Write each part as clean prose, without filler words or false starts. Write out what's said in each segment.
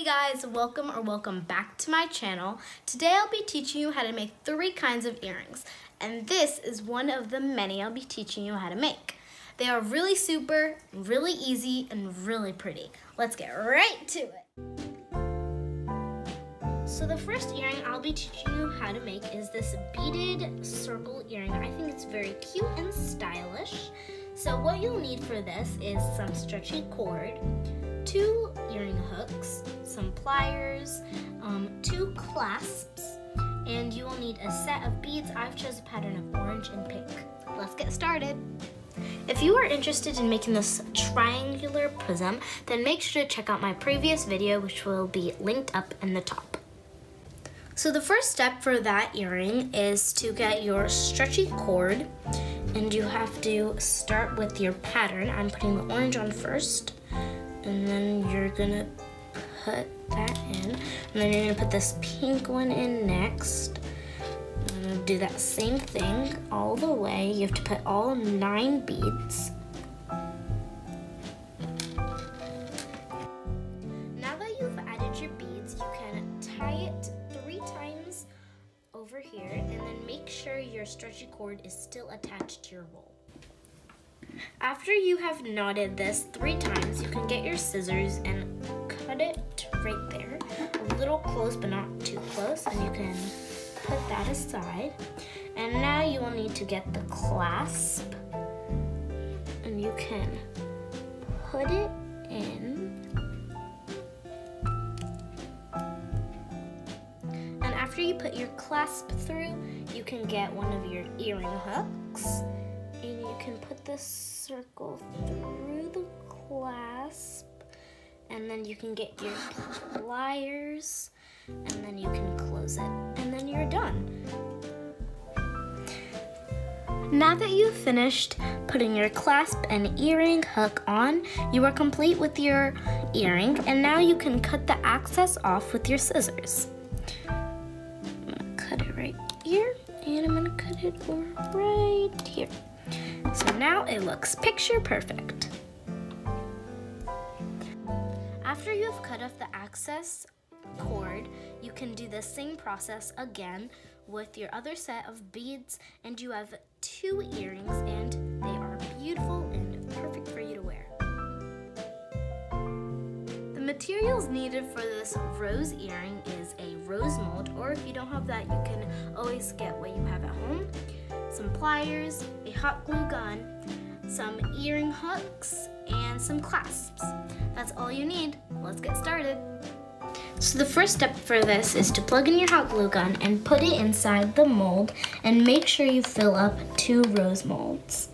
guys, welcome back to my channel. Today I'll be teaching you how to make 3 kinds of earrings, and this is one of the many I'll be teaching you how to make. They are really super, really easy, and really pretty. Let's get right to it. So the first earring I'll be teaching you how to make is this beaded circle earring. I think it's very cute and stylish. So what you'll need for this is some stretchy cord, 2 earring hooks, some pliers, 2 clasps, and you will need a set of beads. I've chosen a pattern of orange and pink. Let's get started. If you are interested in making this triangular prism, then make sure to check out my previous video, which will be linked up in the top. So the first step for that earring is to get your stretchy cord, and you have to start with your pattern. I'm putting the orange on first, and then you're gonna put that in, and then you're gonna put this pink one in next. I'm gonna do that same thing all the way. You have to put all 9 beads. Now that you've added your beads, you can tie it 3 times over here, and then make sure your stretchy cord is still attached to your roll. After you have knotted this 3 times, you can get your scissors and cut it right there, a little close but not too close, and you can put that aside. And now you will need to get the clasp, and you can put it in. And after you put your clasp through, you can get one of your earring hooks, and you can put this circle through the clasp, and then you can get your pliers, and then you can close it, and then you're done. Now that you've finished putting your clasp and earring hook on, you are complete with your earring, and now you can cut the excess off with your scissors. I'm gonna cut it right here, and I'm gonna cut it right here. So now it looks picture perfect. After you've cut off the excess cord, you can do the same process again with your other set of beads, and you have 2 earrings, and they are beautiful and perfect for you to wear. The materials needed for this rose earring is a rose mold, or if you don't have that, you can always get what you have at home. Some pliers, a hot glue gun, some earring hooks, and some clasps. That's all you need. Let's get started. So the first step for this is to plug in your hot glue gun and put it inside the mold, and make sure you fill up 2 rose molds.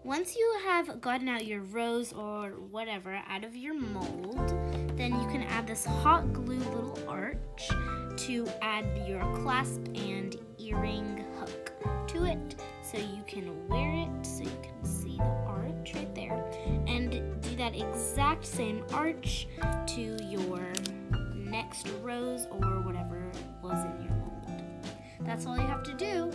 Once you have gotten out your rose or whatever out of your mold, then you can add this hot glue little arch to add your clasp and earring hook to it, so you can wear it, so you can see the arch right there, and do that exact same arch to your next rose or whatever was in your mold. That's all you have to do.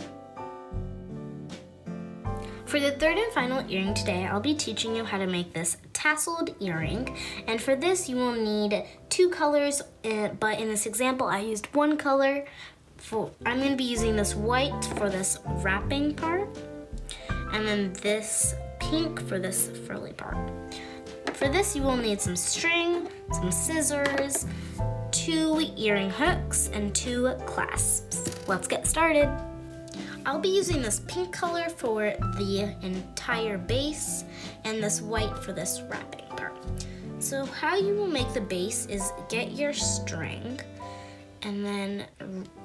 For the 3rd and final earring today, I'll be teaching you how to make this tasseled earring, and for this you will need 2 colors, but in this example I used 1 color. I'm going to be using this white for this wrapping part, and then this pink for this frilly part. For this you will need some string, some scissors, 2 earring hooks, and 2 clasps. Let's get started. I'll be using this pink color for the entire base, and this white for this wrapping part. So how you will make the base is get your string, and then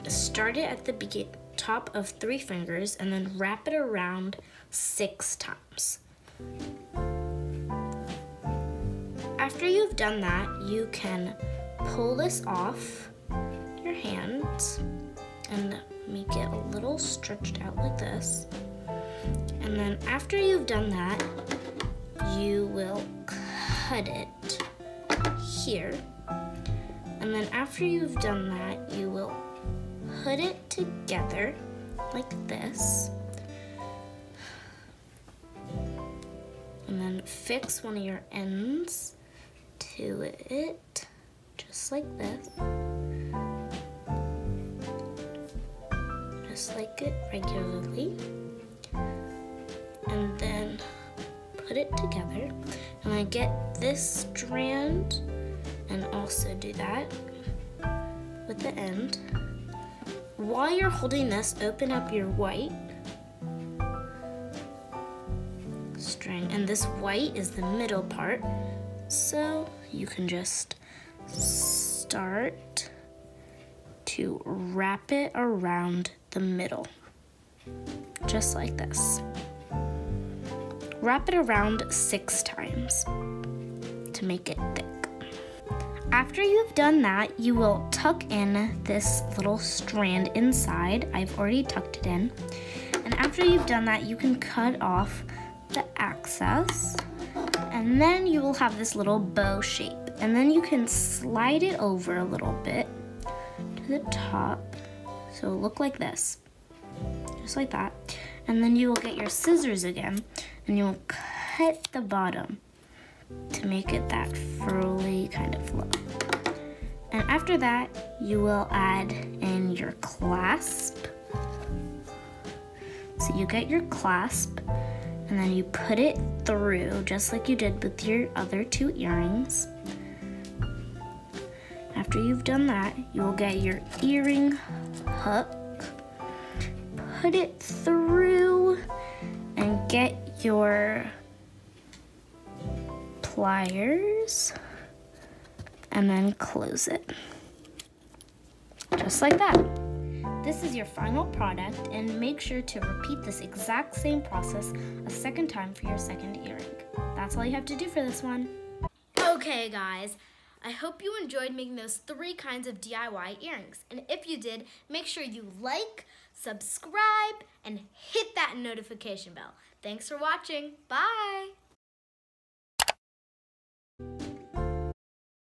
start it at the top of 3 fingers, and then wrap it around 6 times. After you've done that, you can pull this off your hands and make it a little stretched out like this. And then after you've done that, you will cut it here. And then after you've done that, you will put it together like this. And then fix one of your ends to it, just like this. Just like it regularly. And then put it together. And I get this strand and also do that with the end. While you're holding this, open up your white string, and this white is the middle part, so you can just start to wrap it around the middle, just like this. Wrap it around 6 times to make it thick. After you've done that, you will tuck in this little strand inside. I've already tucked it in. And after you've done that, you can cut off the excess. And then you will have this little bow shape. And then you can slide it over a little bit to the top. So it'll look like this, just like that. And then you will get your scissors again, and you will cut the bottom to make it that furly kind of look. And after that, you will add in your clasp. So you get your clasp, and then you put it through, just like you did with your other 2 earrings. After you've done that, you will get your earring hook, put it through, and get your pliers, and then close it, just like that. This is your final product, and make sure to repeat this exact same process a second time for your second earring. That's all you have to do for this one. Okay guys, I hope you enjoyed making those 3 kinds of DIY earrings. And if you did, make sure you like, subscribe, and hit that notification bell. Thanks for watching. Bye!